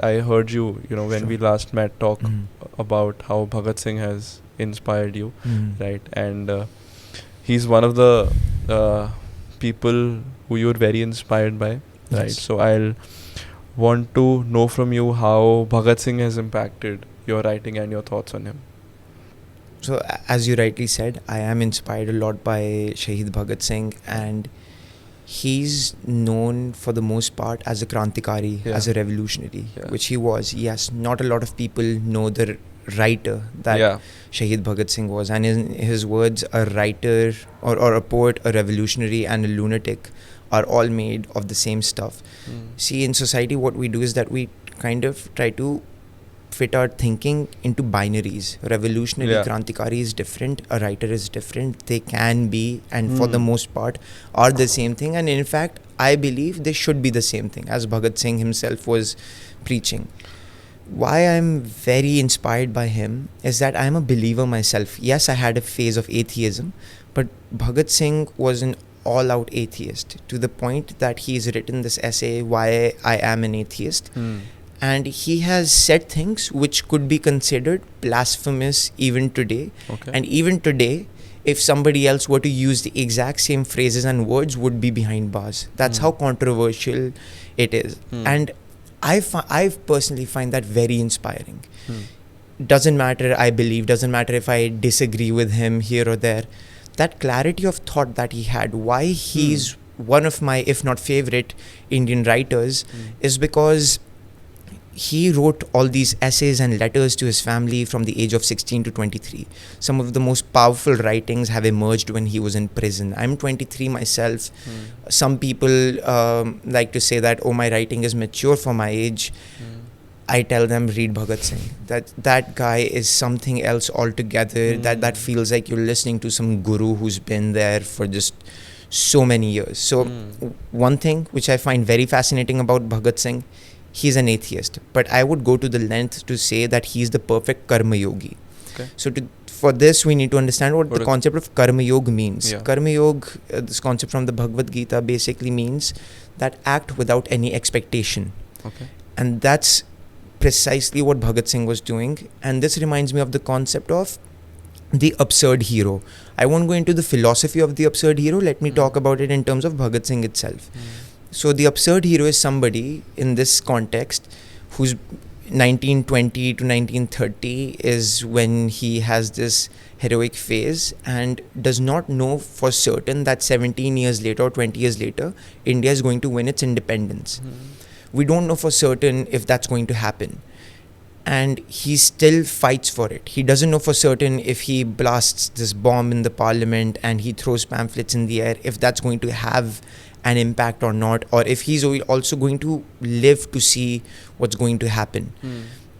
I heard you, when we last met, talk about how Bhagat Singh has inspired you, right? And he's one of the people who you're very inspired by, right? Yes. So I'll want to know from you how Bhagat Singh has impacted your writing and your thoughts on him. So as you rightly said, I am inspired a lot by Shaheed Bhagat Singh, and he's known for the most part as a Krantikari, Yeah. as a revolutionary, Yeah. which he was. Yes, not a lot of people know the writer that Yeah. Shaheed Bhagat Singh was, and in his words, a writer or a poet, a revolutionary, and a lunatic are all made of the same stuff. See, in society, what we do is that we kind of try to fit our thinking into binaries. Revolutionary, Yeah. Krantikari is different, a writer is different. They can be, and for the most part, are the same thing. And in fact, I believe they should be the same thing, as Bhagat Singh himself was preaching. Why I'm very inspired by him is that I'm a believer myself. Yes, I had a phase of atheism, but Bhagat Singh was an all-out atheist, to the point that he's written this essay, Why I Am an Atheist. And he has said things which could be considered blasphemous even today. Okay. And even today, if somebody else were to use the exact same phrases and words, would be behind bars. That's how controversial it is. And I personally find that very inspiring. Doesn't matter, I believe, doesn't matter if I disagree with him here or there. That clarity of thought that he had, why he's one of my, if not favorite, Indian writers, is because he wrote all these essays and letters to his family from the age of 16 to 23. Some of the most powerful writings have emerged when he was in prison. I'm 23 myself. Some people like to say that, oh, my writing is mature for my age. I tell them, read Bhagat Singh. That guy is something else altogether. That feels like you're listening to some guru who's been there for just so many years. So one thing which I find very fascinating about Bhagat Singh, he's an atheist, but I would go to the length to say that he's the perfect karma yogi. Okay. So for this, we need to understand what the is- concept of karma yoga means. Yeah. Karma yoga, this concept from the Bhagavad Gita, basically means that act without any expectation. Okay. And that's precisely what Bhagat Singh was doing. And this reminds me of the concept of the absurd hero. I won't go into the philosophy of the absurd hero. Let me talk about it in terms of Bhagat Singh itself. So the absurd hero is somebody in this context who's 1920 to 1930 is when he has this heroic phase and does not know for certain that 17 years later or 20 years later, India is going to win its independence. We don't know for certain if that's going to happen. And he still fights for it. He doesn't know for certain if he blasts this bomb in the parliament and he throws pamphlets in the air, if that's going to have an impact or not, or if he's also going to live to see what's going to happen.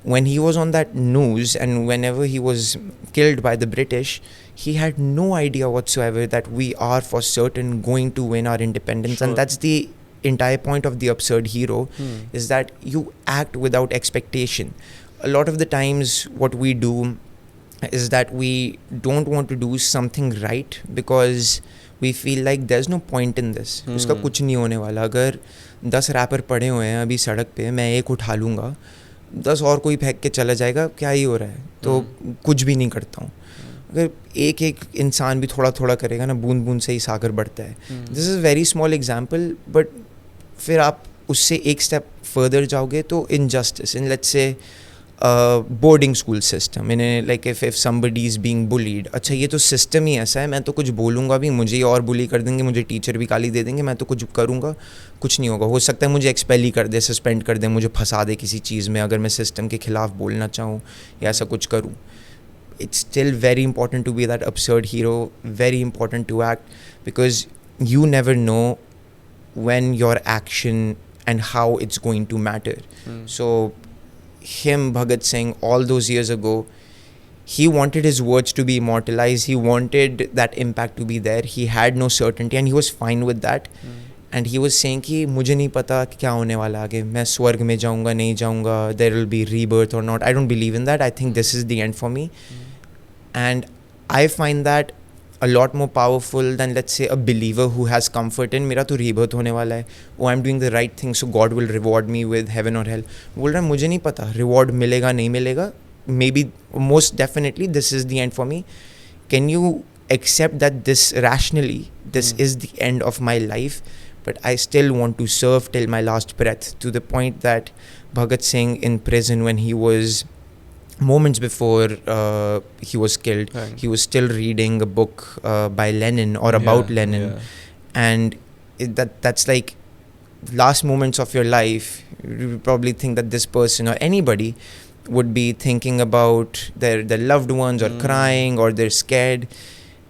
When he was on that news and whenever he was killed by the British, he had no idea whatsoever that we are for certain going to win our independence. Sure. And that's the entire point of the absurd hero, is that you act without expectation. A lot of the times what we do is that we don't want to do something right because we feel like there's no point in this. उसका कुछ नहीं होने वाला. अगर 10 wrapper पड़े हुए हैं अभी सड़क पे, मैं एक उठा लूँगा, 10 और कोई फेंक के चला जाएगा, क्या ही हो रहा है? तो कुछ भी नहीं करता हूँ. अगर एक एक इंसान भी थोड़ा थोड़ा करेगा ना, बूंद बूंद से ही सागर बढ़ता है. This is very small example, but फिर आप उससे एक स्टेप फर्दर जाओगे तो injustice in let's say boarding school system, in like if somebody is being bullied. अच्छा, ये तो सिस्टम ही ऐसा है, मैं तो कुछ बोलूँगा भी, मुझे ही और बुली कर देंगे, मुझे टीचर भी गाली दे देंगे, मैं तो कुछ करूँगा, कुछ नहीं होगा. हो सकता है मुझे एक्सपेल ही कर दे, सस्पेंड कर दे, मुझे फंसा दे किसी चीज़ में, अगर मैं सिस्टम के खिलाफ बोलना चाहूँ या ऐसा कुछ करूँ. It's still very important to be that absurd hero, very important to act, because you never know when your action and how it's going to matter. So him, Bhagat Singh, all those years ago, he wanted his words to be immortalized. He wanted that impact to be there. He had no certainty and he was fine with that. And he was saying कि मुझे नहीं पता क्या होने वाला आगे, मैं स्वर्ग में जाऊँगा नहीं जाऊँगा, there will be rebirth or not. I don't believe in that. I think this is the end for me. And I find that a lot more powerful than, let's say, a believer who has comfort in मेरा तो rebirth होने वाला है, oh I'm doing the right thing so God will reward me with heaven or hell. बोल रहा है मुझे नहीं पता reward मिलेगा नहीं मिलेगा, maybe most definitely this is the end for me. Can you accept that this rationally this is the end of my life, but I still want to serve till my last breath, to the point that Bhagat Singh in prison, when he was moments before he was killed, he was still reading a book by Lenin or about Lenin, and that's like last moments of your life. You probably think that this person or anybody would be thinking about their loved ones or crying or they're scared,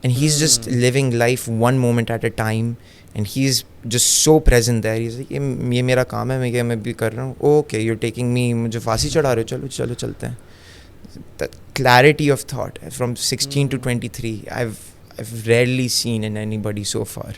and he's just living life one moment at a time, and he's just so present there. He's like, ये मेरा काम है, मैं भी कर रहा हूँ. Okay, you're taking me, मुझे फांसी चढ़ा रहे हो, चलो चलते हैं. That clarity of thought from 16 to 23, I've rarely seen in anybody so far.